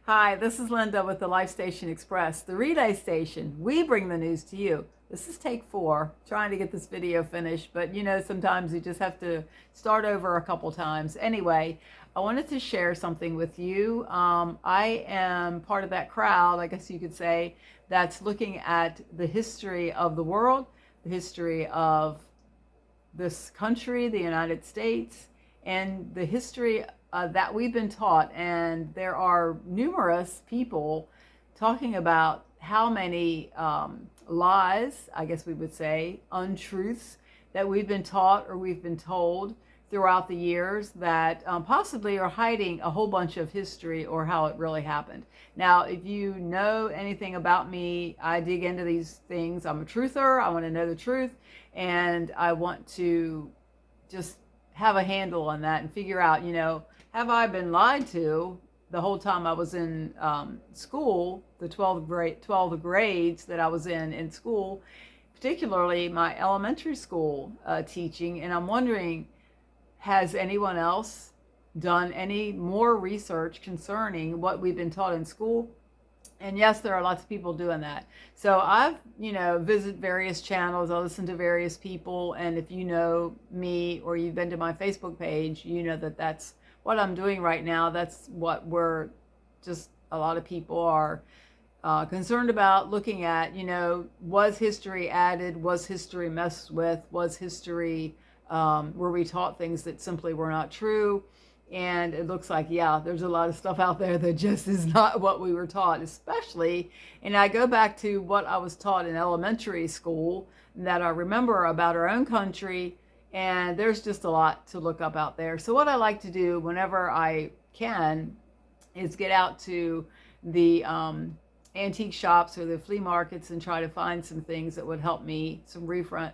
Hi, this is Linda with the Life Station Express, the relay station. We bring the news to you. This is take 4, trying to get this video finished, but sometimes you just have to start over a couple times. Anyway, I wanted to share something with you. I am part of that crowd, I guess you could say, that's looking at the history of the world, the history of this country, the United States, and the history that we've been taught. And there are numerous people talking about how many lies, I guess we would say, untruths that we've been taught or we've been told throughout the years that possibly are hiding a whole bunch of history or how it really happened. Now, if you know anything about me, I dig into these things. I'm a truther. I want to know the truth, and I want to just have a handle on that and figure out, have I been lied to the whole time I was in school, the 12 grades that I was in school, particularly my elementary school teaching. And I'm wondering, has anyone else done any more research concerning what we've been taught in school? And yes, there are lots of people doing that. So I've, visit various channels. I listen to various people. And if you know me or you've been to my Facebook page, you know that that's what I'm doing right now. That's what we're just, a lot of people are concerned about looking at, was history added? Was history messed with? Was history, were we taught things that simply were not true? And it looks like, yeah, there's a lot of stuff out there that just is not what we were taught, especially. And I go back to what I was taught in elementary school that I remember about our own country. And there's just a lot to look up out there. So what I like to do whenever I can is get out to the antique shops or the flea markets and try to find some things that would help me, some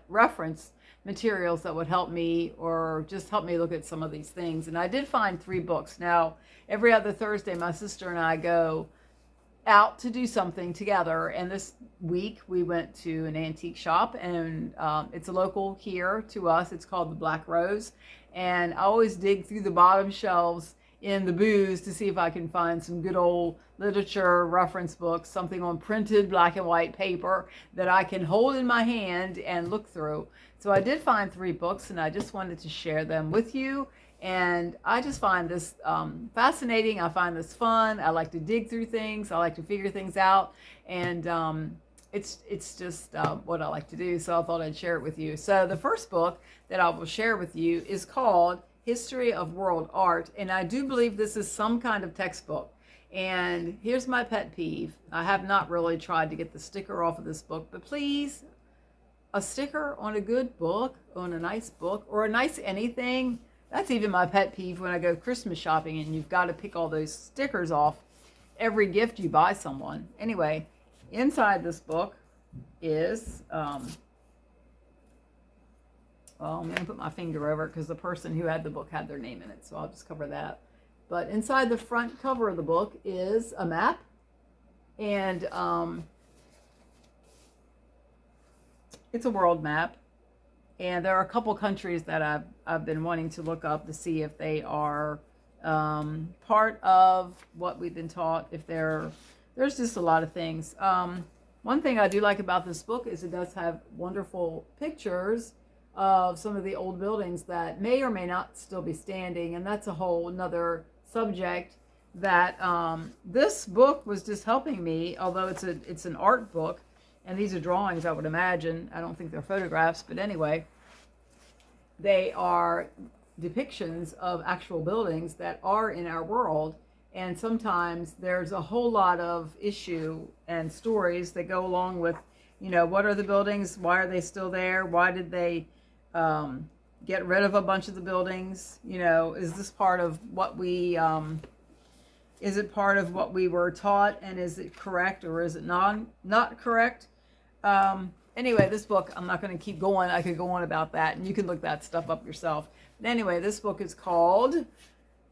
reference materials that would help me or just help me look at some of these things. And I did find 3 books. Now, every other Thursday, my sister and I go out to do something together. And this week we went to an antique shop, and it's a local here to us. It's called the Black Rose. And I always dig through the bottom shelves in the booths to see if I can find some good old literature reference books, something on printed black and white paper that I can hold in my hand and look through. So I did find 3 books, and I just wanted to share them with you. And I just find this fascinating. I find this fun. I like to dig through things. I like to figure things out. And it's just what I like to do. So I thought I'd share it with you. So the first book that I will share with you is called History of World Art. And I do believe this is some kind of textbook. And here's my pet peeve. I have not really tried to get the sticker off of this book, but please, a sticker on a good book, on a nice book, or a nice anything. That's even my pet peeve when I go Christmas shopping and you've got to pick all those stickers off every gift you buy someone. Anyway, inside this book is, well, I'm going to put my finger over it because the person who had the book had their name in it, so I'll just cover that. But inside the front cover of the book is a map, and it's a world map. And there are a couple countries that I've been wanting to look up to see if they are part of what we've been taught. If there's just a lot of things. One thing I do like about this book is it does have wonderful pictures of some of the old buildings that may or may not still be standing, and that's a whole another subject that this book was just helping me. Although it's an art book. And these are drawings, I would imagine. I don't think they're photographs, but anyway, they are depictions of actual buildings that are in our world. And sometimes there's a whole lot of issue and stories that go along with, what are the buildings? Why are they still there? Why did they get rid of a bunch of the buildings? Is this part of what we... is it part of what we were taught, and is it correct or is it not correct? Anyway, this book, I'm not going to keep going. I could go on about that, and you can look that stuff up yourself. But anyway, this book is called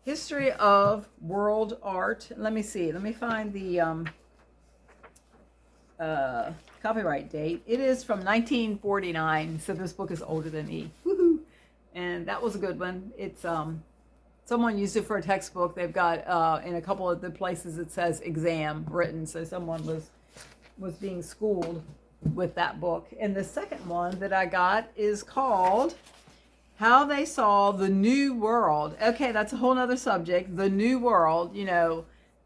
History of World Art. Let me see. Let me find the copyright date. It is from 1949, so this book is older than me. Woohoo! And that was a good one. It's someone used it for a textbook. They've got in a couple of the places it says exam written, so someone was being schooled with that book. And the second one that I got is called How They Saw the New World. Okay, that's a whole nother subject. The New World, you know,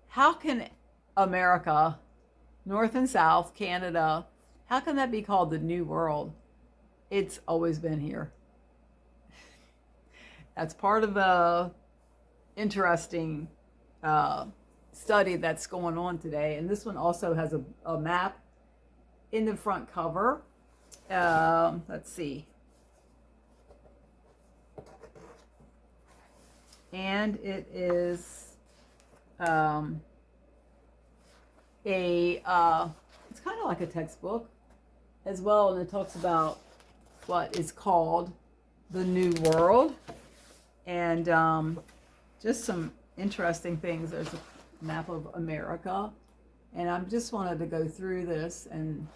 how can America, North and South, Canada, how can that be called the New World? It's always been here. That's part of the interesting study that's going on today. And this one also has a map in the front cover. Let's see. And it is it's kind of like a textbook as well, and it talks about what is called the New World, and just some interesting things. There's a map of America, and I just wanted to go through this and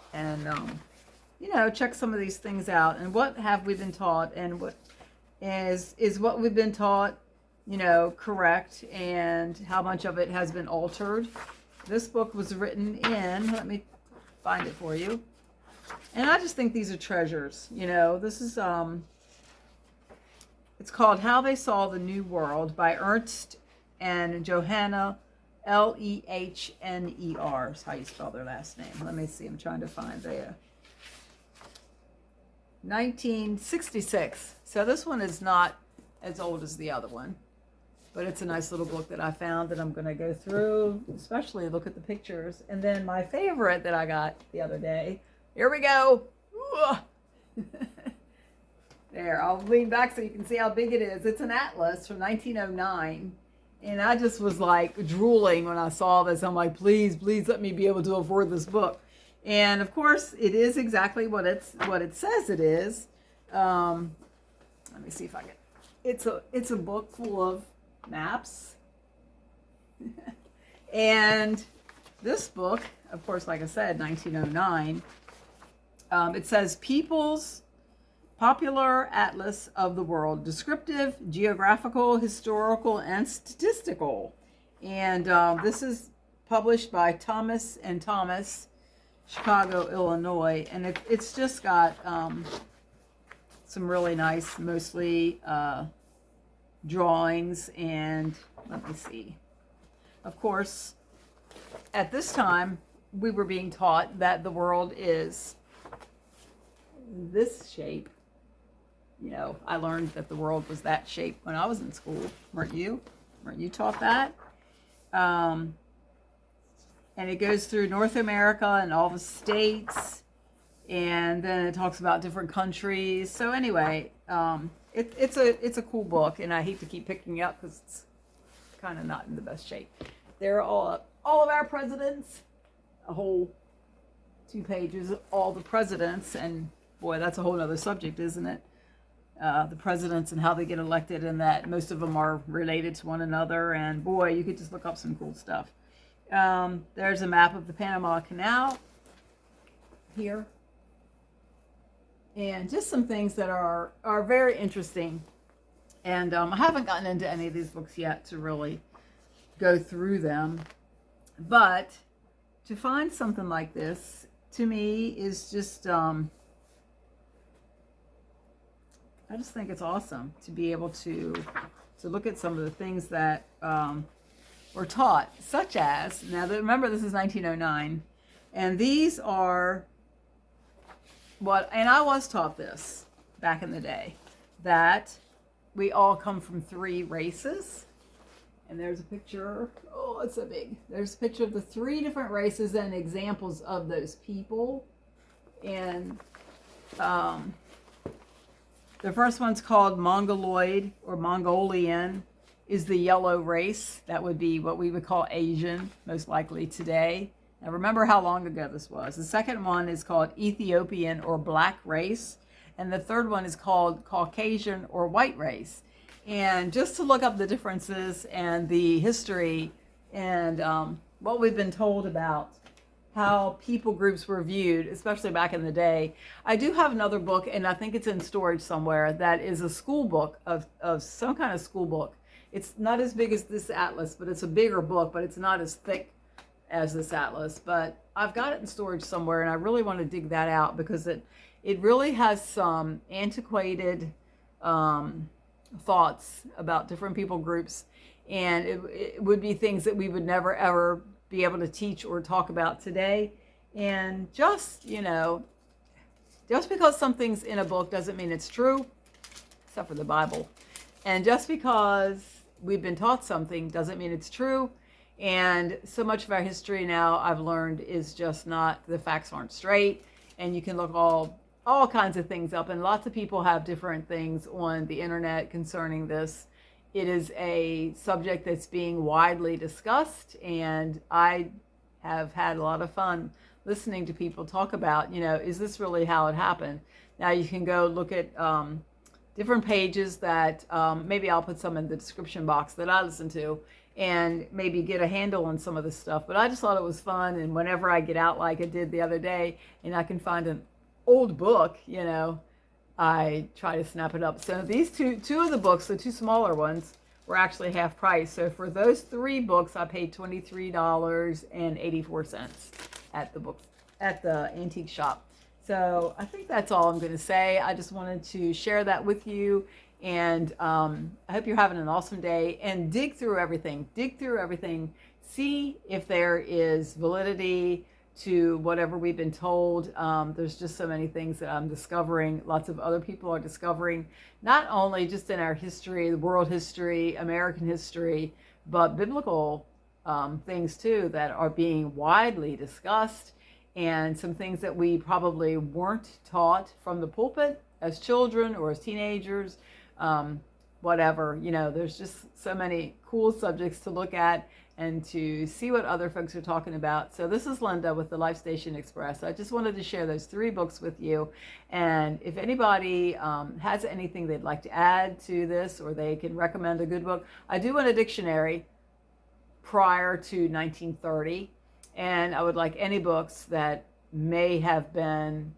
you know, check some of these things out. And what have we been taught, and what is what we've been taught, you know, correct, and how much of it has been altered. This book was written in, let me find it for you. And I just think these are treasures, you know. This is it's called How They Saw the New World by Ernst and Johanna Lehner is how you spell their last name. Let me see, I'm trying to find the 1966. So this one is not as old as the other one, but it's a nice little book that I found that I'm going to go through, especially look at the pictures. And then my favorite that I got the other day, here we go. There, I'll lean back so you can see how big it is. It's an atlas from 1909. And I just was like drooling when I saw this. I'm like, please, please let me be able to afford this book. And of course, it is exactly what it says it is. Let me see if I can. It's a book full of maps. And this book, of course, like I said, 1909, it says People's Popular Atlas of the World, descriptive, geographical, historical, and statistical. And this is published by Thomas and Thomas, Chicago, Illinois. And it's just got some really nice, mostly drawings. And let me see. Of course, at this time, we were being taught that the world is this shape. You know, I learned that the world was that shape when I was in school. Weren't you? Weren't you taught that? And it goes through North America and all the states. And then it talks about different countries. So anyway, it's a cool book. And I hate to keep picking it up because it's kind of not in the best shape. There are all of our presidents. A whole 2 pages of all the presidents. And boy, that's a whole other subject, isn't it? The presidents and how they get elected, and that most of them are related to one another. And boy, you could just look up some cool stuff. There's a map of the Panama Canal here. And just some things that are very interesting. And I haven't gotten into any of these books yet to really go through them. But to find something like this, to me, is just... I just think it's awesome to be able to look at some of the things that were taught, such as, now remember this is 1909, and these are and I was taught this back in the day, that we all come from 3 races. And there's a picture, oh, it's so big. There's a picture of the 3 different races and examples of those people. And the first one's called Mongoloid or Mongolian, is the yellow race. That would be what we would call Asian, most likely today. Now remember how long ago this was. The second one is called Ethiopian or black race. And the third one is called Caucasian or white race. And just to look up the differences and the history and what we've been told about how people groups were viewed, especially back in the day. I do have another book, and I think it's in storage somewhere, that is a school book of some kind of school book. It's not as big as this atlas, but it's a bigger book, but it's not as thick as this atlas. But I've got it in storage somewhere, and I really want to dig that out because it really has some antiquated thoughts about different people groups, and it would be things that we would never ever be able to teach or talk about today. And just, just because something's in a book doesn't mean it's true, except for the Bible. And just because we've been taught something doesn't mean it's true. And so much of our history now, I've learned, is just not, the facts aren't straight. And you can look all kinds of things up. And lots of people have different things on the internet concerning this. It is a subject that's being widely discussed. And I have had a lot of fun listening to people talk about, is this really how it happened? Now you can go look at different pages that maybe I'll put some in the description box that I listen to, and maybe get a handle on some of this stuff. But I just thought it was fun, and whenever I get out like I did the other day and I can find an old book, I try to snap it up. So these two of the books, the two smaller ones, were actually half price. So for those 3 books, I paid $23.84 at the antique shop. So I think that's all I'm going to say. I just wanted to share that with you. And I hope you're having an awesome day, and dig through everything. See if there is validity to whatever we've been told. There's just so many things that I'm discovering. Lots of other people are discovering, not only just in our history, the world history, American history, but biblical things too that are being widely discussed, and some things that we probably weren't taught from the pulpit as children or as teenagers. Whatever, there's just so many cool subjects to look at and to see what other folks are talking about. So this is Linda with the Life Station Express. I just wanted to share those 3 books with you. And if anybody has anything they'd like to add to this, or they can recommend a good book, I do want a dictionary prior to 1930. And I would like any books that may have been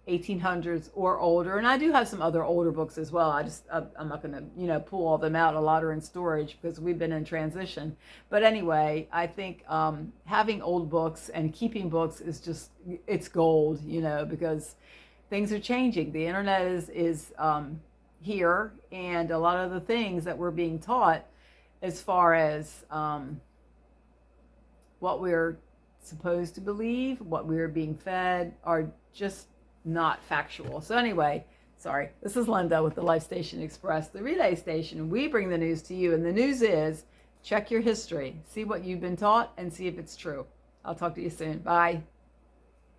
1800s or older. And I do have some other older books as well. I'm not going to, pull all them out. A lot are in storage because we've been in transition. But anyway, I think having old books and keeping books is just, it's gold, because things are changing. The internet is here, and a lot of the things that we're being taught as far as what we're supposed to believe, what we're being fed, are just not factual. So anyway, sorry, this is Linda with the Life Station Express, the relay station. We bring the news to you, and the news is, check your history, see what you've been taught, and see if it's true. I'll talk to you soon. Bye.